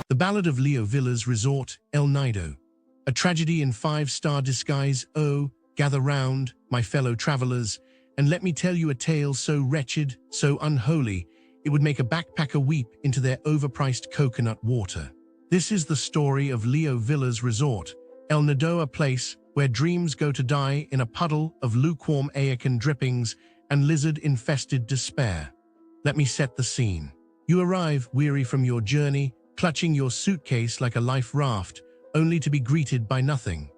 The Ballad of Lio Villas Resort El Nido. A tragedy in five-star disguise. Oh, gather round, my fellow travelers, and let me tell you a tale so wretched, so unholy, it would make a backpacker weep into their overpriced coconut water. This is the story of Lio Villas Resort El Nido, a place where dreams go to die in a puddle of lukewarm Aeacan drippings and lizard-infested despair. Let me set the scene. You arrive, weary from your journey, clutching your suitcase like a life raft, only to be greeted by nothing.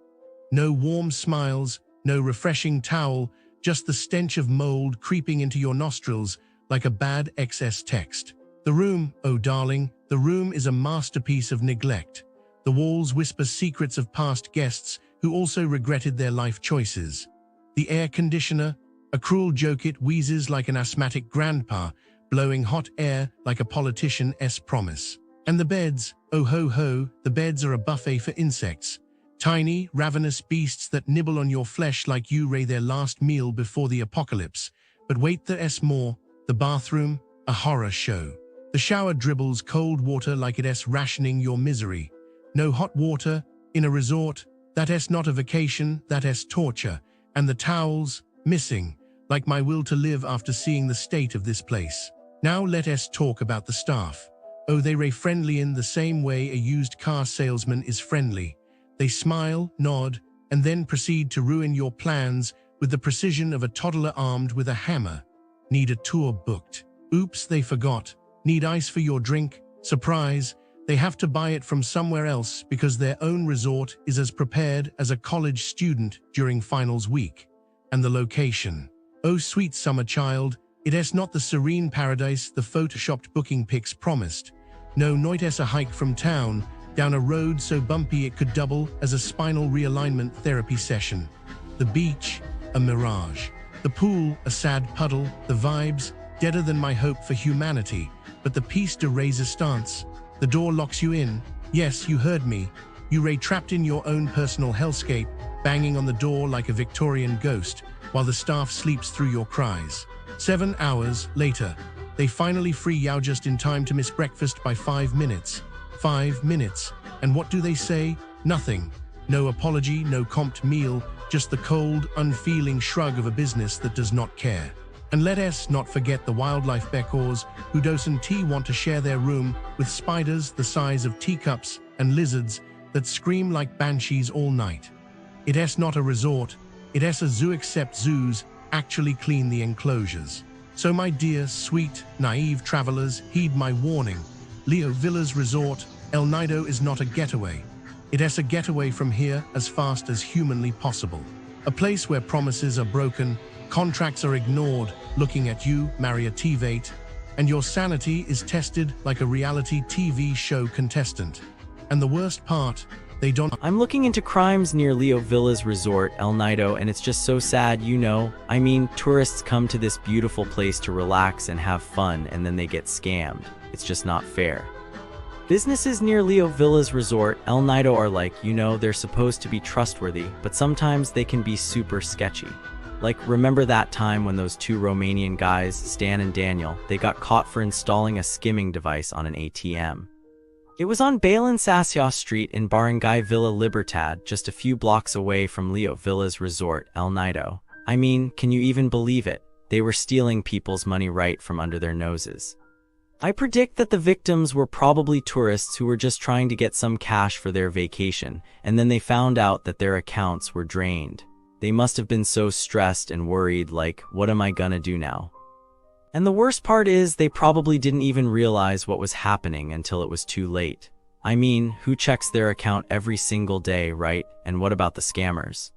No warm smiles, no refreshing towel, just the stench of mold creeping into your nostrils like a bad excess text. The room, oh darling, the room is a masterpiece of neglect. The walls whisper secrets of past guests who also regretted their life choices. The air conditioner, a cruel joke, it wheezes like an asthmatic grandpa, blowing hot air like a politician's promise. And the beds, oh ho ho, the beds are a buffet for insects. Tiny, ravenous beasts that nibble on your flesh like you ray their last meal before the apocalypse. But wait, there's more. The bathroom, a horror show. The shower dribbles cold water like it's rationing your misery. No hot water, in a resort, that's not a vacation, that's torture. And the towels, missing, like my will to live after seeing the state of this place. Now let us talk about the staff. Oh, they're friendly in the same way a used car salesman is friendly. They smile, nod, and then proceed to ruin your plans with the precision of a toddler armed with a hammer. Need a tour booked? Oops, they forgot. Need ice for your drink? Surprise, they have to buy it from somewhere else because their own resort is as prepared as a college student during finals week. And the location. Oh, sweet summer child, it's not the serene paradise the photoshopped booking pics promised. No, not a hike from town, down a road so bumpy it could double as a spinal realignment therapy session. The beach, a mirage. The pool, a sad puddle. The vibes, deader than my hope for humanity. But the piece de resistance, the door locks you in. Yes, you heard me. You trapped in your own personal hellscape, banging on the door like a Victorian ghost, while the staff sleeps through your cries. 7 hours later, they finally free you just in time to miss breakfast by 5 minutes. 5 minutes. And what do they say? Nothing. No apology, no comped meal, just the cold, unfeeling shrug of a business that does not care. And let us not forget the wildlife beckers who doesn't want to share their room with spiders the size of teacups and lizards that scream like banshees all night. It's not a resort, it's a zoo, except zoos actually clean the enclosures. So my dear, sweet, naive travelers, heed my warning. Lio Villas Resort El Nido is not a getaway. It's a getaway from here as fast as humanly possible. A place where promises are broken, contracts are ignored, looking at you, mariotivate, and your sanity is tested like a reality TV show contestant. And the worst part, they don't— I'm looking into crimes near Lio Villas Resort El Nido, and it's just so sad, you know. I mean, tourists come to this beautiful place to relax and have fun, and then they get scammed. It's just not fair. Businesses near Lio Villas Resort El Nido are like, you know, they're supposed to be trustworthy, but sometimes they can be super sketchy. Like, remember that time when those two Romanian guys, Stan and Daniel, they got caught for installing a skimming device on an ATM? It was on Balinsasio Street in Barangay Villa Libertad, just a few blocks away from Lio Villas Resort El Nido. I mean, can you even believe it? They were stealing people's money right from under their noses. I predict that the victims were probably tourists who were just trying to get some cash for their vacation, and then they found out that their accounts were drained. They must have been so stressed and worried, like, what am I gonna do now? And the worst part is, they probably didn't even realize what was happening until it was too late. I mean, who checks their account every single day, right? And what about the scammers?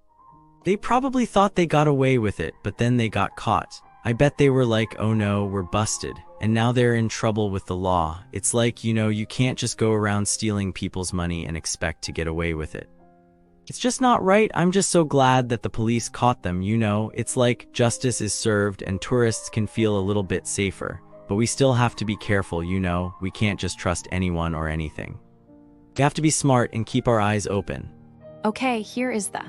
They probably thought they got away with it, but then they got caught. I bet they were like, oh no, we're busted. And now they're in trouble with the law. It's like, you know, you can't just go around stealing people's money and expect to get away with it. It's just not right. I'm just so glad that the police caught them, you know. It's like justice is served and tourists can feel a little bit safer. But we still have to be careful, you know. We can't just trust anyone or anything. We have to be smart and keep our eyes open. Okay, here is the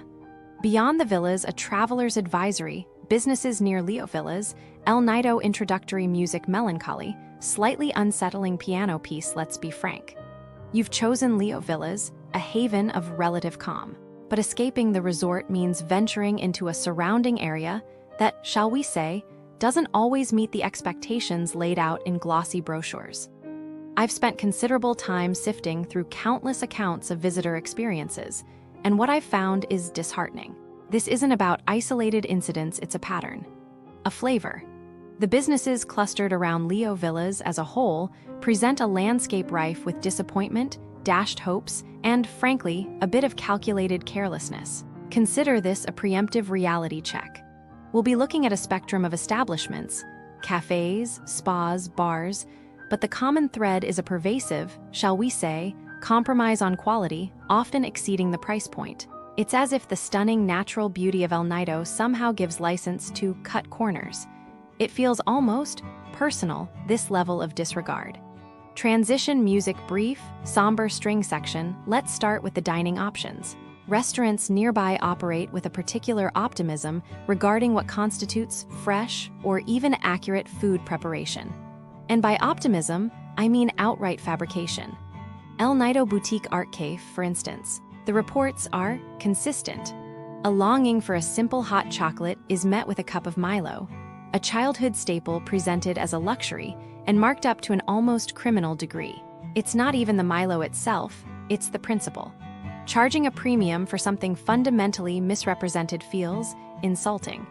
Beyond the Villas, a traveler's advisory. Businesses near Lio Villas, Ell Nido introductory music melancholy, slightly unsettling piano piece, let's be frank. You've chosen Lio Villas, a haven of relative calm. But escaping the resort means venturing into a surrounding area that, shall we say, doesn't always meet the expectations laid out in glossy brochures. I've spent considerable time sifting through countless accounts of visitor experiences, and what I've found is disheartening. This isn't about isolated incidents, it's a pattern, a flavor. The businesses clustered around Lio Villas as a whole present a landscape rife with disappointment, dashed hopes, and, frankly, a bit of calculated carelessness. Consider this a preemptive reality check. We'll be looking at a spectrum of establishments, cafes, spas, bars, but the common thread is a pervasive, shall we say, compromise on quality, often exceeding the price point. It's as if the stunning natural beauty of El Nido somehow gives license to cut corners. It feels almost personal, this level of disregard. Transition music brief, somber string section. Let's start with the dining options. Restaurants nearby operate with a particular optimism regarding what constitutes fresh or even accurate food preparation. And by optimism, I mean outright fabrication. Ell Nido Boutique Artcafe, for instance. The reports are consistent. A longing for a simple hot chocolate is met with a cup of Milo, a childhood staple presented as a luxury and marked up to an almost criminal degree. It's not even the Milo itself, it's the principle. Charging a premium for something fundamentally misrepresented feels insulting.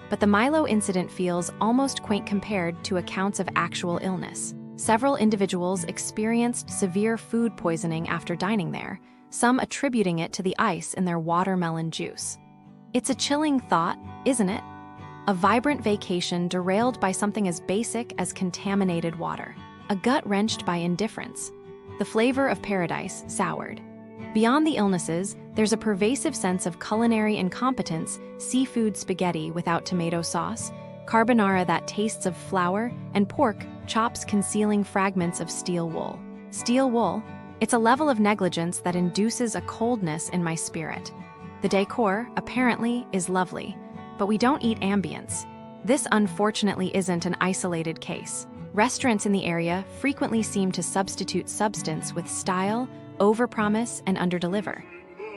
But the Milo incident feels almost quaint compared to accounts of actual illness. Several individuals experienced severe food poisoning after dining there, some attributing it to the ice in their watermelon juice. It's a chilling thought, isn't it? A vibrant vacation derailed by something as basic as contaminated water. A gut wrenched by indifference. The flavor of paradise soured. Beyond the illnesses, there's a pervasive sense of culinary incompetence, seafood spaghetti without tomato sauce, carbonara that tastes of flour, and pork chops concealing fragments of steel wool. Steel wool? It's a level of negligence that induces a coldness in my spirit. The decor, apparently, is lovely, but we don't eat ambience. This unfortunately isn't an isolated case. Restaurants in the area frequently seem to substitute substance with style, overpromise, and underdeliver.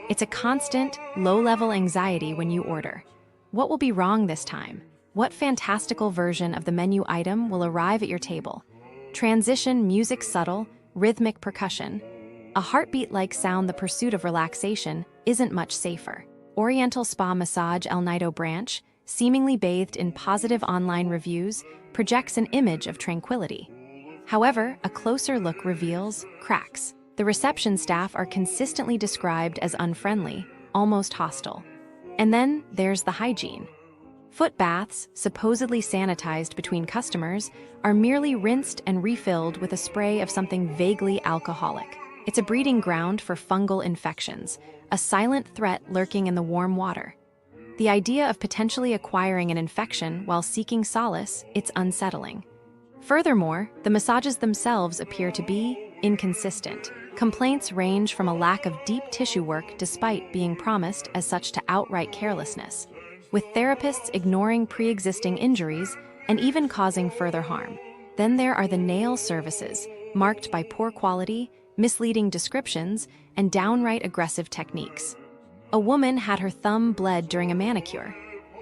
It's a constant, low-level anxiety when you order. What will be wrong this time? What fantastical version of the menu item will arrive at your table? Transition music subtle, rhythmic percussion. A heartbeat-like sound, the pursuit of relaxation, isn't much safer. Oriental Spa Massage El Nido branch, seemingly bathed in positive online reviews, projects an image of tranquility. However, a closer look reveals cracks. The reception staff are consistently described as unfriendly, almost hostile. And then there's the hygiene. Foot baths, supposedly sanitized between customers, are merely rinsed and refilled with a spray of something vaguely alcoholic. It's a breeding ground for fungal infections, a silent threat lurking in the warm water. The idea of potentially acquiring an infection while seeking solace, it's unsettling. Furthermore, the massages themselves appear to be inconsistent. Complaints range from a lack of deep tissue work despite being promised as such to outright carelessness, with therapists ignoring pre-existing injuries and even causing further harm. Then there are the nail services, marked by poor quality, misleading descriptions, and downright aggressive techniques. A woman had her thumb bled during a manicure.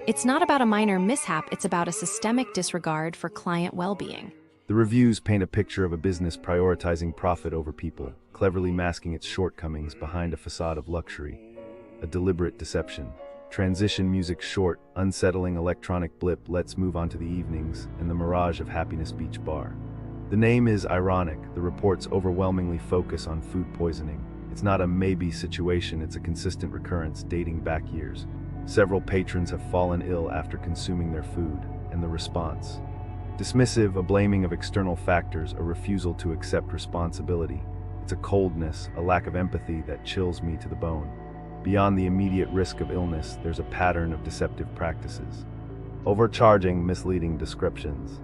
It's not about a minor mishap, it's about a systemic disregard for client well-being. The reviews paint a picture of a business prioritizing profit over people, cleverly masking its shortcomings behind a facade of luxury. A deliberate deception. Transition music short, unsettling electronic blip, let's move on to the evenings, and the mirage of Happiness Beach Bar. The name is ironic. The reports overwhelmingly focus on food poisoning. It's not a maybe situation, it's a consistent recurrence dating back years. Several patrons have fallen ill after consuming their food, and the response? Dismissive, a blaming of external factors, a refusal to accept responsibility. It's a coldness, a lack of empathy that chills me to the bone. Beyond the immediate risk of illness, there's a pattern of deceptive practices. Overcharging, misleading descriptions.